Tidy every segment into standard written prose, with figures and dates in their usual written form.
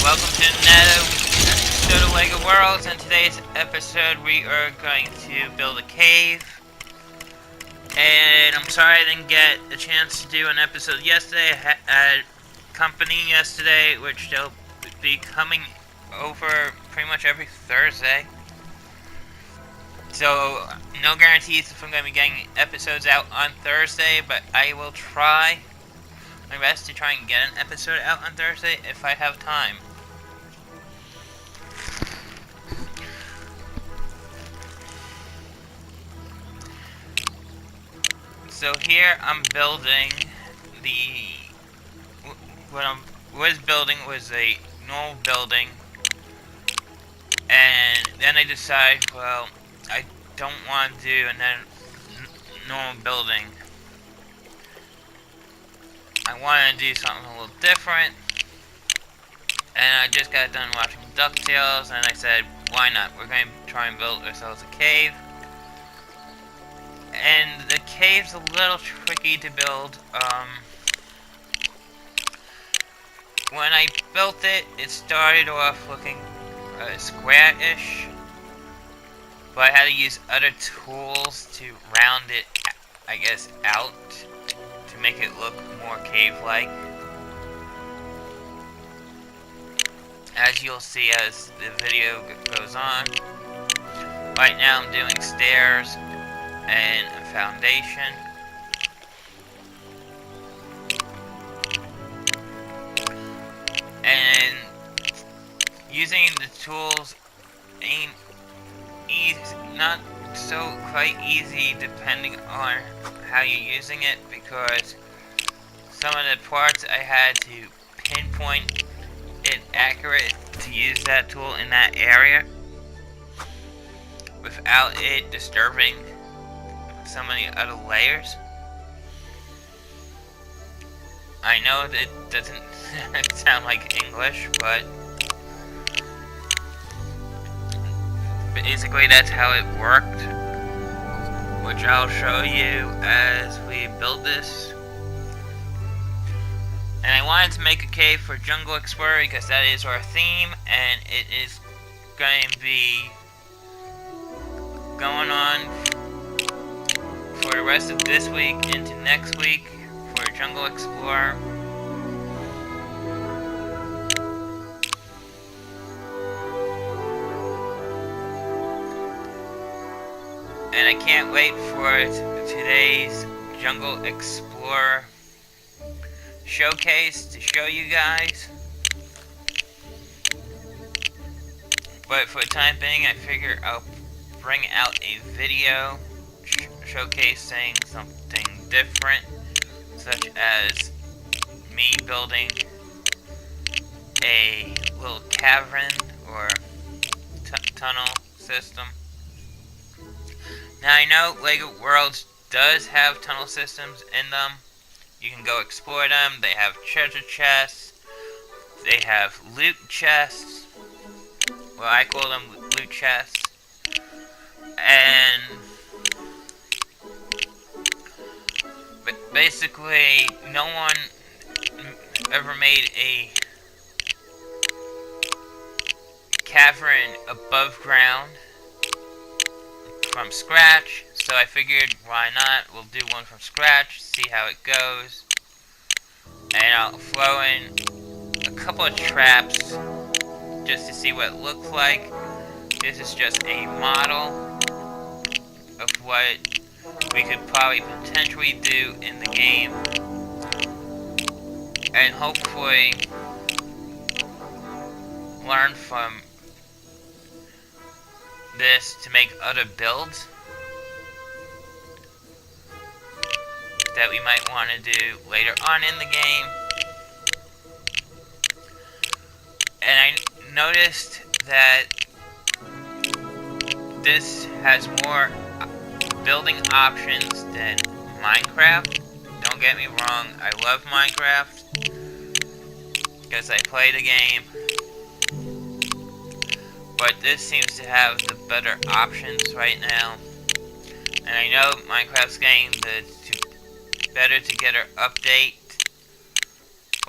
welcome to another episode of LEGO Worlds. In today's episode, we are going to build a cave. And I'm sorry I didn't get a chance to do an episode yesterday. I had company yesterday, which they'll be coming over pretty much every Thursday. So, no guarantees if I'm going to be getting episodes out on Thursday, but I will try my best to try and get an episode out on Thursday if I have time. So here I'm building what I was building was a normal building, and then I decided, well, I don't want to do another normal building. I want to do something a little different, and I just got done watching DuckTales, and I said, why not? We're going to try and build ourselves a cave. And the cave's a little tricky to build. When I built it, it started off looking square-ish, but I had to use other tools to round it, I guess, out to make it look more cave-like. As you'll see as the video goes on. Right now I'm doing stairs and a foundation. And using the tools ain't easy, not so quite easy depending on how you're using it, because some of the parts I had to pinpoint it accurate to use that tool in that area without it disturbing some of the other layers. I know that it doesn't sound like English, but basically that's how it worked, which I'll show you as we build this. And I wanted to make a cave for Jungle Explorer because that is our theme, and it is going to be going on for the rest of this week into next week for Jungle Explorer. And I can't wait for today's Jungle Explorer showcase to show you guys. But for the time being, I figure I'll bring out a video showcasing something different, such as me building a little cavern or tunnel system. Now I know LEGO Worlds does have tunnel systems in them. You can go explore them. They have treasure chests. They have loot chests. Well, I call them loot chests. And but basically, no one ever made a cavern above ground from scratch, so I figured why not, we'll do one from scratch, see how it goes. And I'll throw in a couple of traps just to see what it looks like. This is just a model of what we could probably potentially do in the game, and hopefully learn from this to make other builds that we might want to do later on in the game. And I noticed that this has more building options than Minecraft. Don't get me wrong, I love Minecraft because I play the game, but this seems to have the better options right now. And I know Minecraft's getting better to get her update,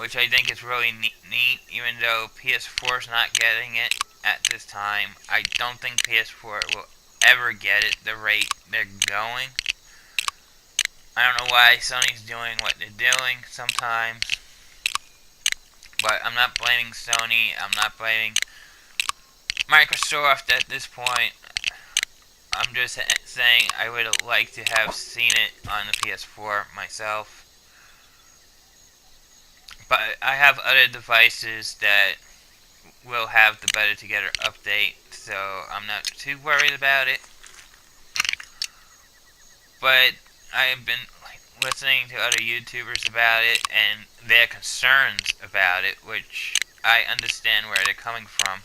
which I think is really neat, even though PS4 is not getting it at this time. I don't think PS4 will ever get it the rate they're going. I don't know why Sony's doing what they're doing sometimes, but I'm not blaming Sony, I'm not blaming Microsoft at this point. I'm just saying I would like to have seen it on the PS4 myself. But I have other devices that will have the Better Together update, so I'm not too worried about it. But I have been listening to other YouTubers about it and their concerns about it, which I understand where they're coming from.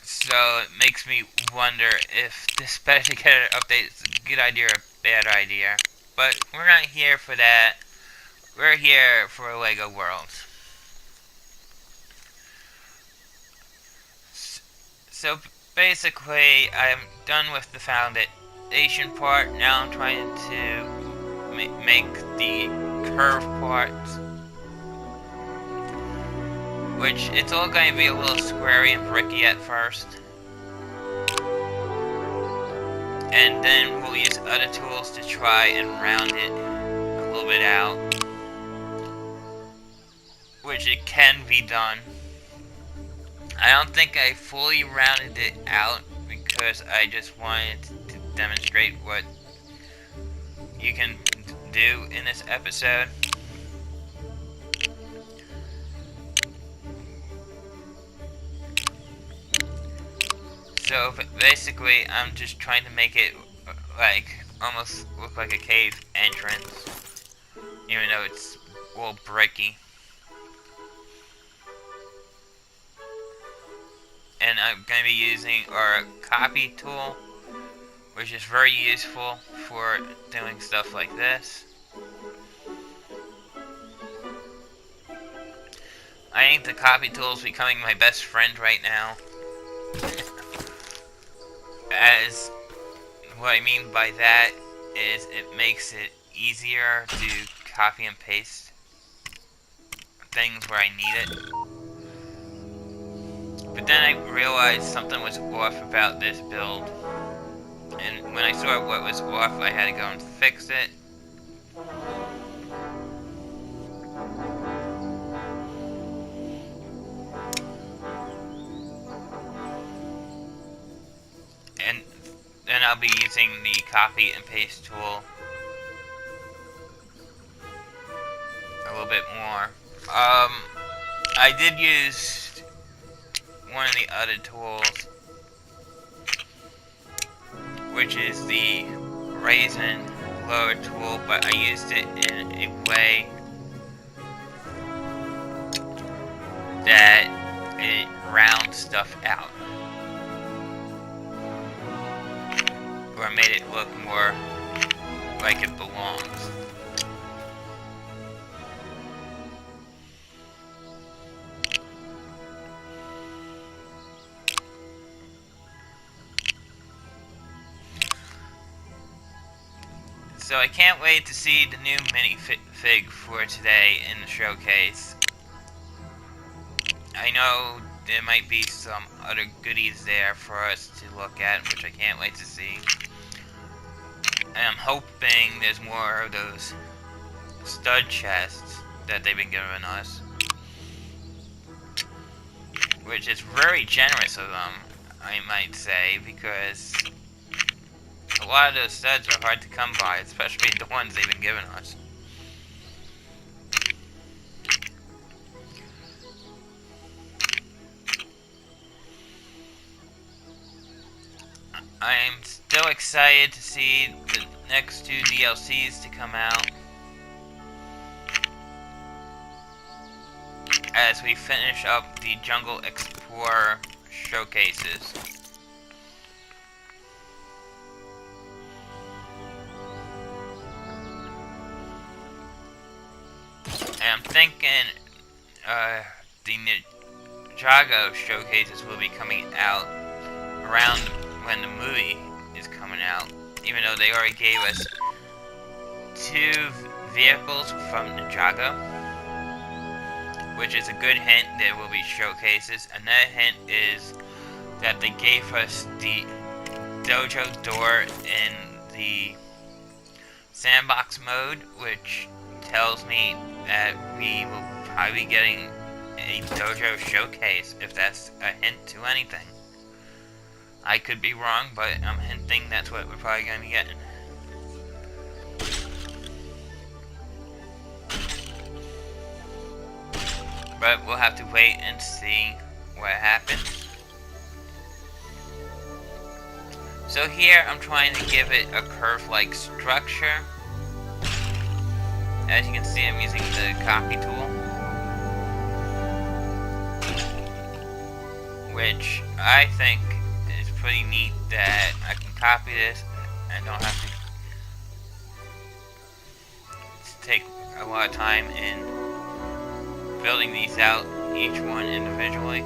So it makes me wonder if this Better Together update is a good idea or a bad idea. But we're not here for that. We're here for LEGO Worlds. So basically, I'm done with the foundation part. Now I'm trying to make the curve parts, which it's all going to be a little squarey and bricky at first. And then we'll use other tools to try and round it a little bit out, which it can be done. I don't think I fully rounded it out because I just wanted to demonstrate what you can do in this episode. So basically I'm just trying to make it like almost look like a cave entrance, even though it's all bricky. And I'm going to be using our copy tool, which is very useful for doing stuff like this. I think the copy tool is becoming my best friend right now. As what I mean by that is it makes it easier to copy and paste things where I need it. But then I realized something was off about this build. And when I saw what was off, I had to go and fix it. And then I'll be using the copy and paste tool a little bit more. I did use one of the other tools, which is the Raisin lower tool, but I used it in a way that it rounds stuff out, or made it look more like it belongs. So I can't wait to see the new minifig for today in the showcase. I know there might be some other goodies there for us to look at, which I can't wait to see. And I'm hoping there's more of those stud chests that they've been giving us, which is very generous of them, I might say, because a lot of those studs are hard to come by, especially the ones they've been giving us. I'm still excited to see the next two DLCs to come out, as we finish up the Jungle Explorer showcases. And I'm thinking the Ninjago showcases will be coming out around when the movie is coming out, even though they already gave us 2 vehicles from Ninjago. which is a good hint there will be showcases. Another hint is that they gave us the dojo door in the sandbox mode, which tells me that we will probably be getting a dojo showcase, if that's a hint to anything. I could be wrong, but I'm hinting that's what we're probably going to be getting. But we'll have to wait and see what happens. So here I'm trying to give it a curve-like structure. As you can see, I'm using the copy tool, which I think is pretty neat that I can copy this and don't have to take a lot of time in building these out, each one individually.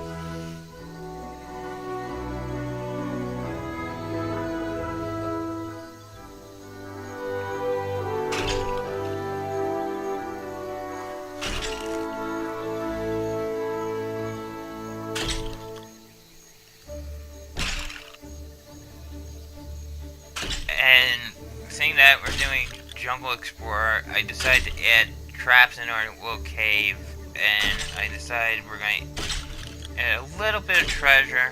And seeing that we're doing Jungle Explorer, I decided to add traps in our little cave, and I decided we're going to add a little bit of treasure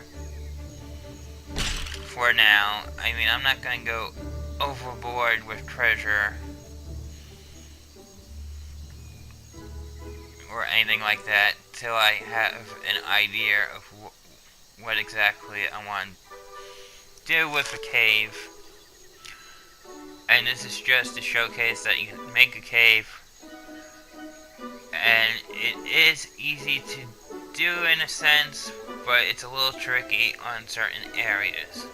for now. I mean, I'm not going to go overboard with treasure or anything like that till I have an idea of what exactly I want to do with the cave. And this is just to showcase that you can make a cave, and it is easy to do in a sense, but it's a little tricky on certain areas.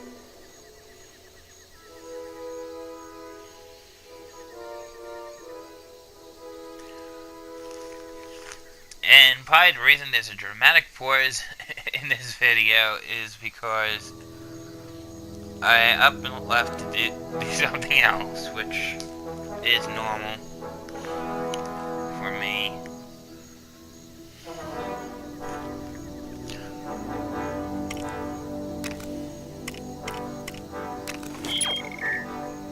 And probably the reason there's a dramatic pause in this video is because I up and left to do something else, which is normal for me.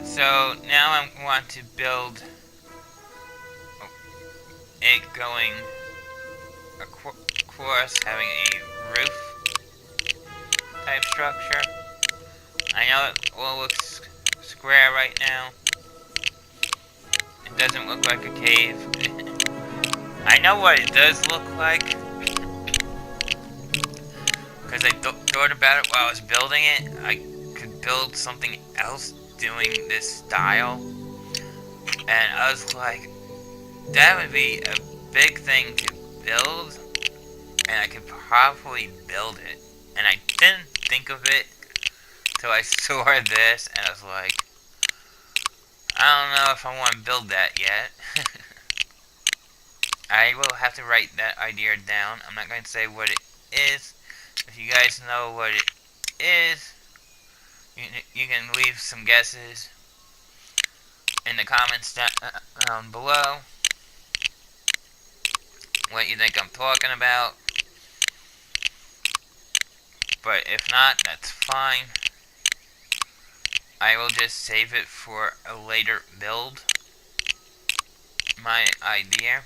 So now I want to build it going across, having a roof type structure. I know it all looks square right now. It doesn't look like a cave. I know what it does look like, because I thought about it while I was building it. I could build something else doing this style, and I was like, that would be a big thing to build, and I could probably build it. And I didn't think of it till I saw this, and I was like, I don't know if I want to build that yet. I will have to write that idea down. I'm not going to say what it is. If you guys know what it is, you can leave some guesses in the comments down below. What you think I'm talking about. But if not, that's fine. I will just save it for a later build. My idea.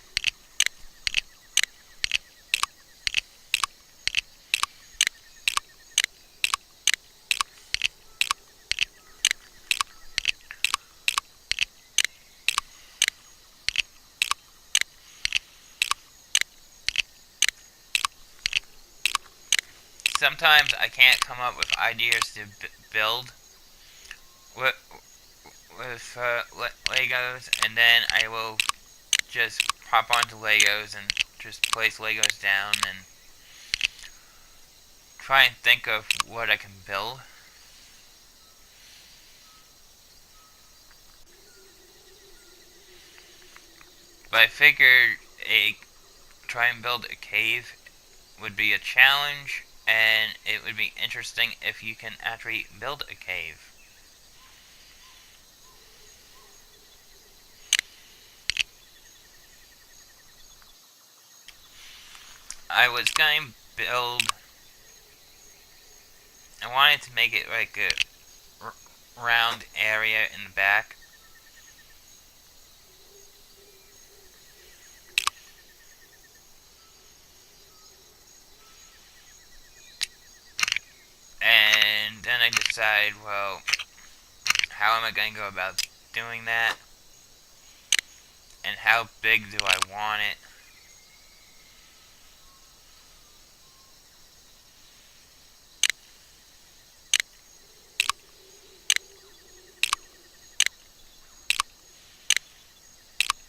Sometimes I can't come up with ideas to build with Legos, and then I will just pop onto Legos and just place Legos down and try and think of what I can build. But I figured try and build a cave would be a challenge, and it would be interesting if you can actually build a cave. I was going to build. I wanted to make it like a round area in the back. And then I decided, well, how am I going to go about doing that? And how big do I want it?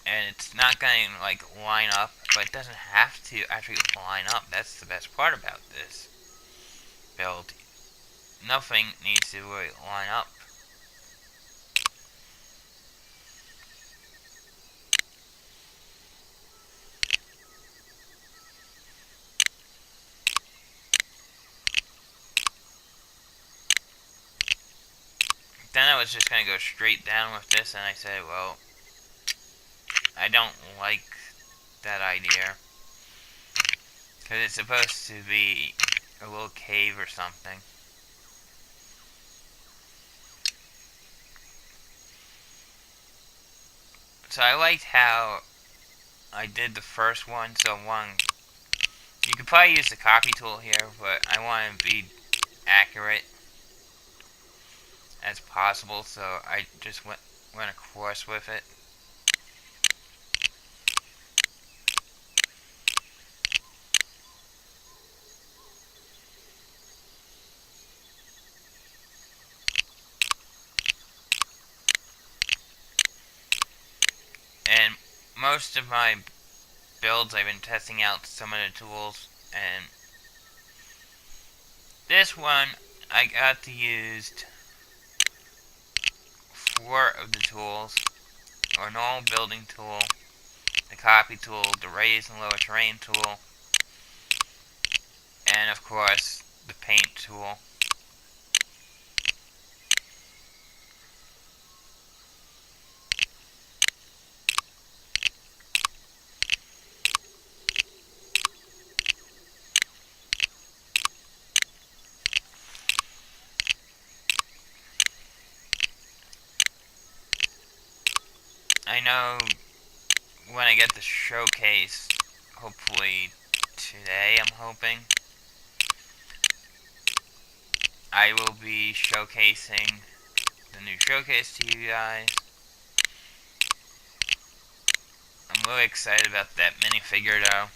And it's not going to like line up, but it doesn't have to actually line up. That's the best part about this build. Nothing needs to really line up. Then I was just going to go straight down with this, and I said, well, I don't like that idea. Because it's supposed to be a little cave or something. So I liked how I did the first one, so you could probably use the copy tool here, but I want to be accurate as possible, so I just went across with it. And most of my builds, I've been testing out some of the tools, and this one I got to use 4 of the tools: or normal building tool, the copy tool, the raise and lower terrain tool, and of course the paint tool. I know when I get the showcase, hopefully today, I'm hoping, I will be showcasing the new showcase to you guys. I'm really excited about that minifigure though.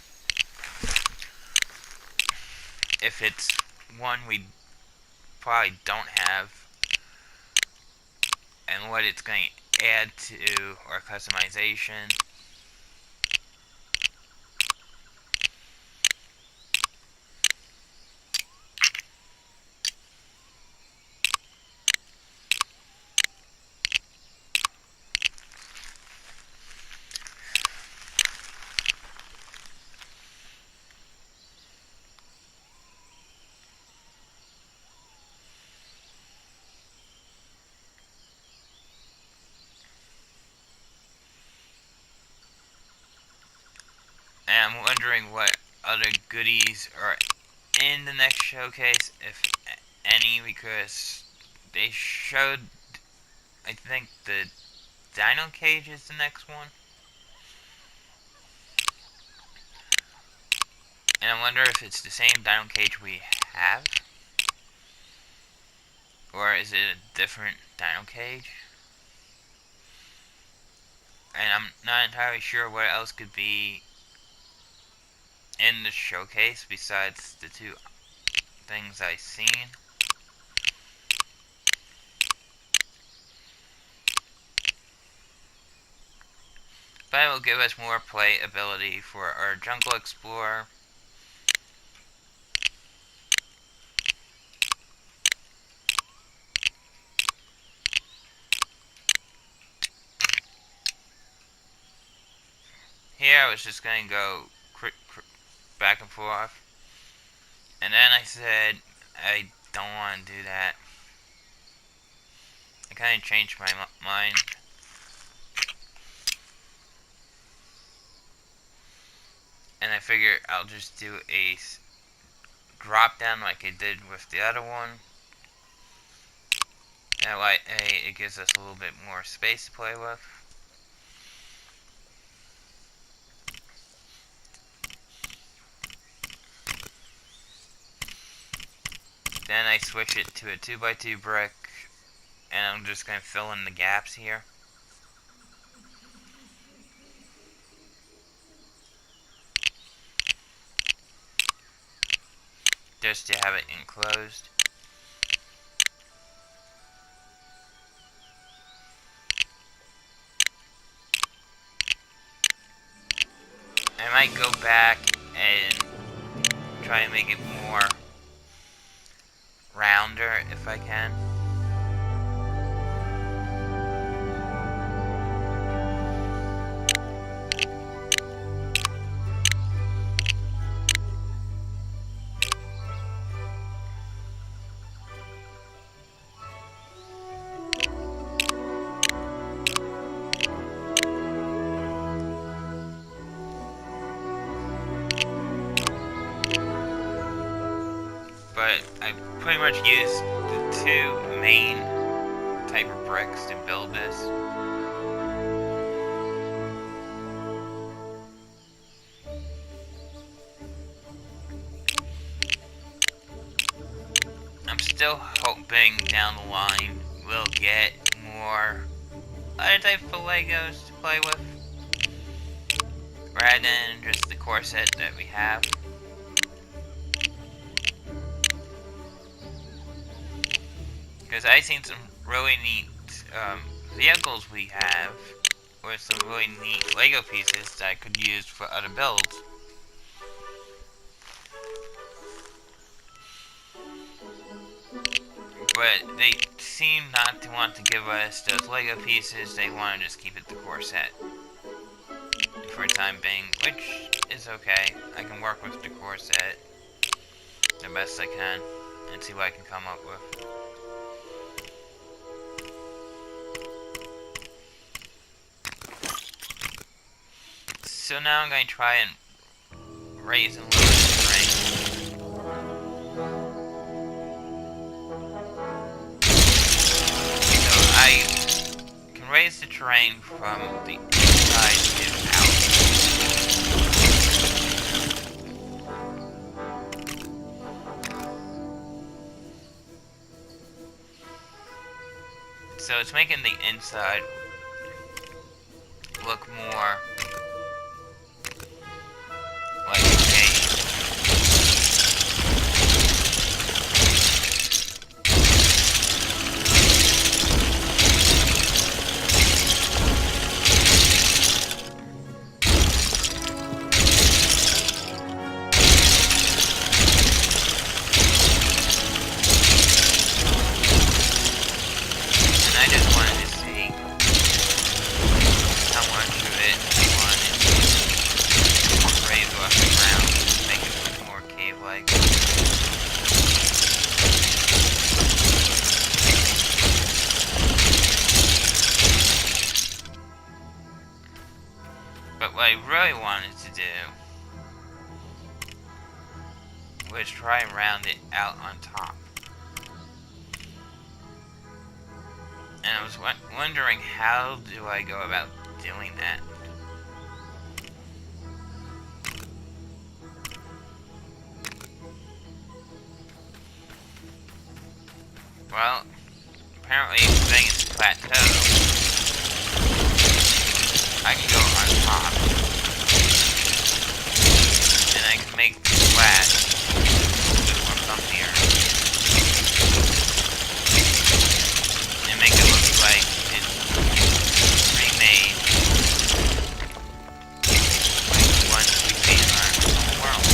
If it's one we probably don't have, and what it's going to add to our customization. And I'm wondering what other goodies are in the next showcase, if any, because they showed, I think the Dino Cage is the next one. And I wonder if it's the same Dino Cage we have, or is it a different Dino Cage? And I'm not entirely sure what else could be in the showcase besides the 2 things I've seen. But it will give us more playability for our Jungle Explorer. Here I was just going to go back and forth. And then I said, I don't want to do that. I kind of changed my mind. And I figure I'll just do a drop down like I did with the other one. That way it gives us a little bit more space to play with. Then I switch it to a 2x2 brick, and I'm just going to fill in the gaps here. Just to have it enclosed. I might go back and try and make it more rounder if I can. But I pretty much used the two main type of bricks to build this. I'm still hoping down the line we'll get more other type of Legos to play with, rather than just the core set that we have. Because I've seen some really neat vehicles we have, or some really neat Lego pieces that I could use for other builds. But they seem not to want to give us those Lego pieces. They want to just keep it the core set for the time being, which is okay. I can work with the core set the best I can and see what I can come up with. So now I'm going to try and raise and lower the terrain. So I can raise the terrain from the inside to out. So it's making the inside look more like a cave. And I just wanted to see how much of it I wanted to raise off the ground, make it look more cave-like. But what I really wanted to do was try and round it out on top. And I was wondering, how do I go about doing that? Well, apparently saying it's a plateau, I can go on top, and I can make the flat from here, and make it look like it's remade, like the ones we see in our world.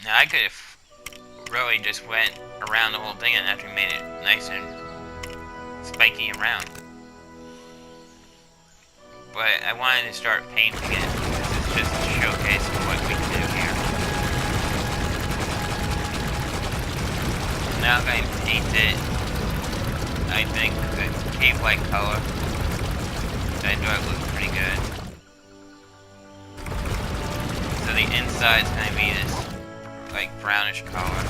Now I could have really just went around the whole thing and actually made it nice and spiky around. But I wanted to start painting it. This is just a showcase of what we can do here. I'm going to paint it, I think, a cave-like color. I thought it looked pretty good. So the inside's going to be this, like, brownish color.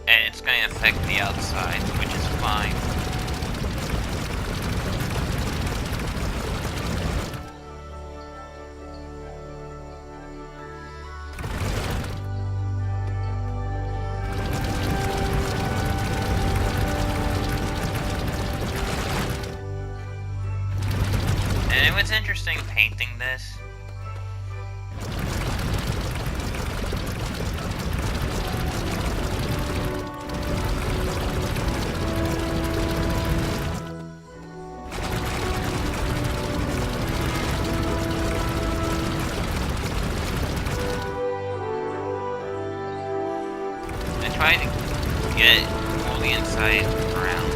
And it's going to affect the outside, which is fine. And it was interesting painting this. Trying to get all the inside brown.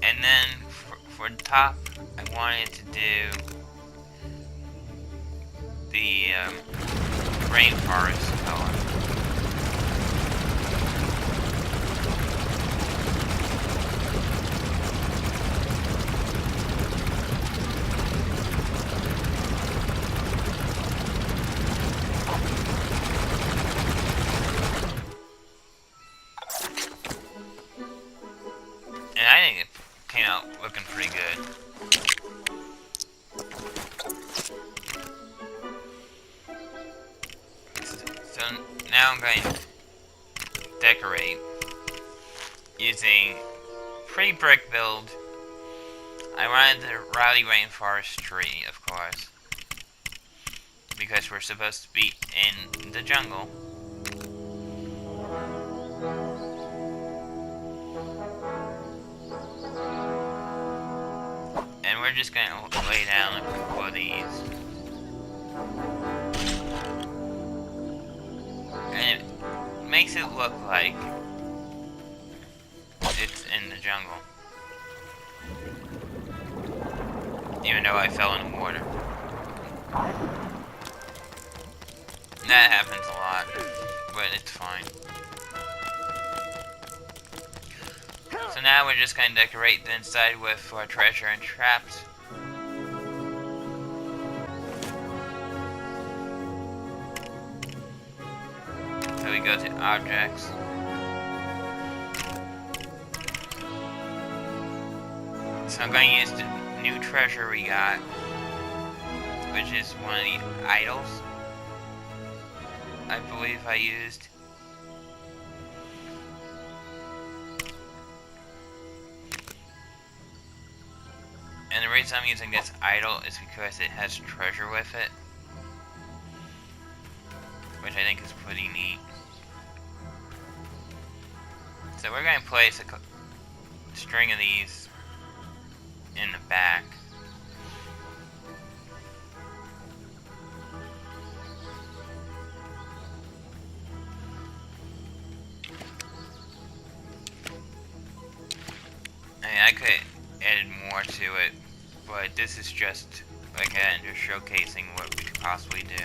And then for the top, I wanted to do the rainforest color. And I think it came out looking pretty good. So now I'm going to decorate using pretty brick build. I wanted the Rowdy Rainforest tree, of course, because we're supposed to be in the jungle. And we're just going to lay down a couple of these. And it makes it look like it's in the jungle. Even though I fell in the water. That happens a lot, but it's fine. So now we're just going to decorate the inside with our treasure and traps. So we go to objects. So I'm going to use the new treasure we got, which is one of the idols I believe I used. And the reason I'm using this idol is because it has treasure with it, which I think is pretty neat. So we're going to place a string of these in the back. I mean, I could have added more to it, but this is just, like, just showcasing what we could possibly do.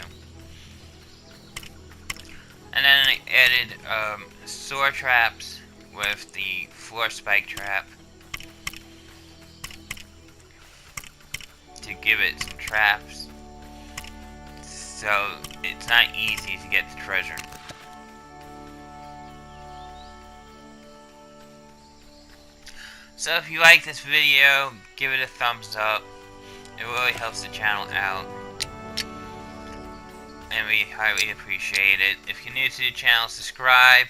And then I added soar traps with the floor spike trap to give it some traps, so it's not easy to get the treasure. So if you like this video, give it a thumbs up. It really helps the channel out, and we highly appreciate it. If you're new to the channel, subscribe.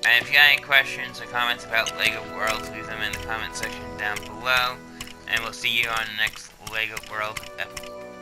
And if you got any questions or comments about LEGO Worlds, leave them in the comment section down below. And we'll see you on the next LEGO World episode.